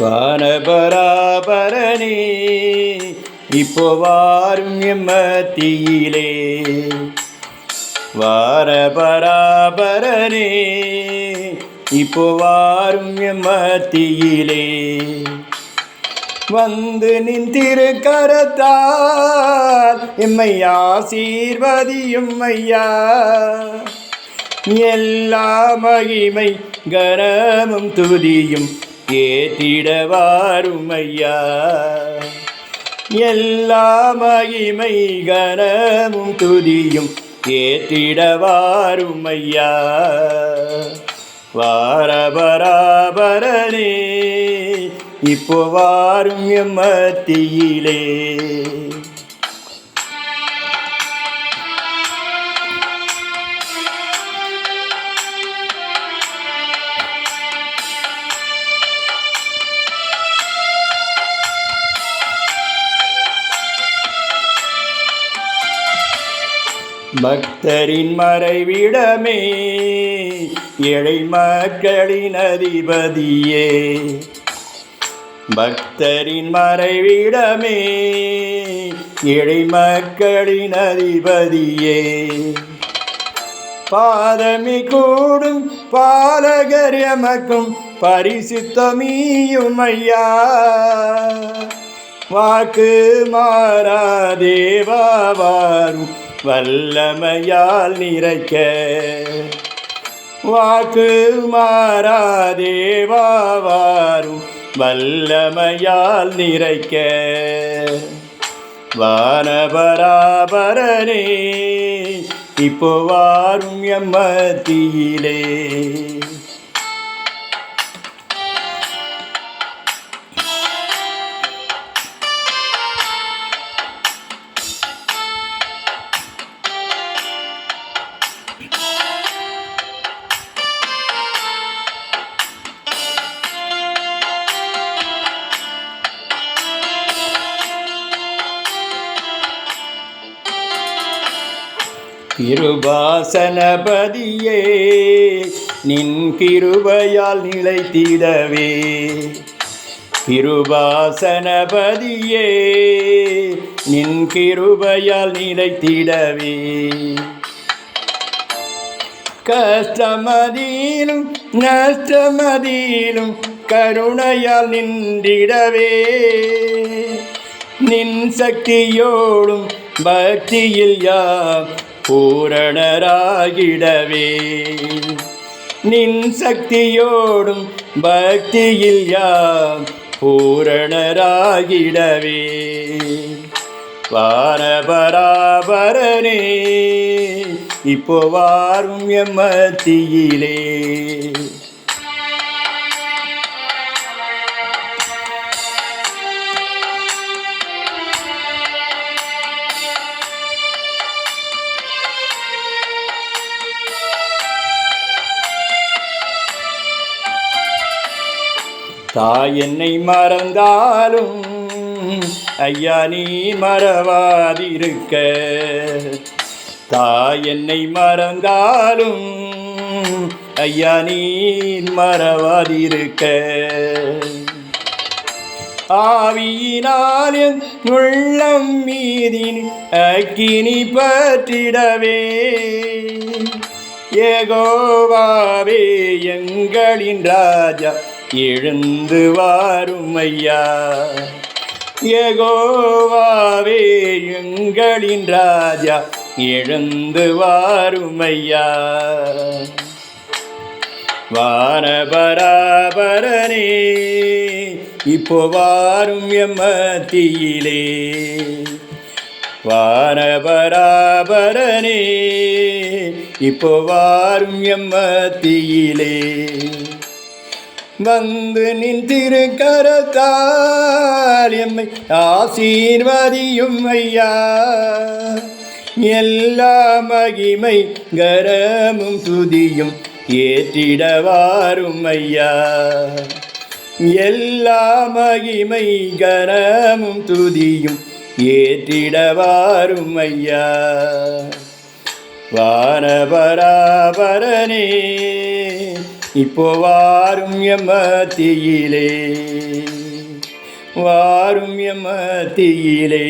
வானபராபரனே இப்போ வாரும் எம்மத்தியிலே. வானபராபரனே இப்போ வாரும் எம்மத்தியிலே. வந்து நின் திருக்கரத்தால் எம்மை ஆசீர்வதியும் ஐயா. எல்லா மகிமை கனமும் துதியும் ஏத்திட வாரும் ஐயா. எல்லா மகிமை கனமும் துதியும் ஏத்திட வாரும் ஐயா. வாரபராபரனே இப்போ வாரும் எம்மத்தியிலே. பக்தரின் மறைவிடமே ஏழை மக்களின் அதிபதியே. பக்தரின் மறைவிடமே ஏழை மக்களின் அதிபதியே. பாதமி கூடும் பாலகர் எமக்கும் பரிசுத்தமீயும் ஐயா. வாக்கு மாறா தேவா வாரும் வல்லமையால் நிறைக்க. வாக்கு மாறா தேவா வாரும் வல்லமையால் நிறைக்க. வானபராபரனே இப்போ வாரும் எம்மத்தியிலே. கிருபாசனபதியே நின் கிருபையால் நிலைத்திடவே. கிருபாசனபதியே நின் கிருபையால் நிலைத்திடவே. கஷ்டமதியிலும் நஷ்டமதியிலும் கருணையால் நின்றிடவே. நின் சக்தியோடும் பக்தியில் யாம் பூரணராகிடவே. நின் சக்தியோடும் பக்தியில் யாம் பூரணராகிடவே. வானபராபரனே இப்போ வாரும் எம்மத்தியிலே. தாய் என்னை மறந்தாலும் ஐயா நீ மறவாதிருக்க. தாய் என்னை மறந்தாலும் ஐயா நீ மறவாதிருக்க. ஆவியினால் என் உள்ளம் மீதின் அக்கினி பற்றிடவே. யெகோவாவே எங்களின் ராஜா எழுந்து வாரும் ஐயா. யெகோவாவே எங்களின் ராஜா எழுந்து வாரும் ஐயா. வானபராபரனே இப்போ வாரும் எம்மத்தியிலே. வானபராபரனே இப்போ வாரும் எம்மத்தியிலே. வந்து நின் திருக்கரத்தால் எம்மை ஆசீர்வதியும் ஐயா. எல்லா மகிமை கரமும் துதியும் ஏற்றிட வாரும் ஐயா. எல்லா மகிமை கனமும் துதியும் ஏற்றிட வாரும் ஐயா. வானபராபரனே இப்போ வாரும் எம்மத்தியிலே, வாரும் எம்மத்தியிலே.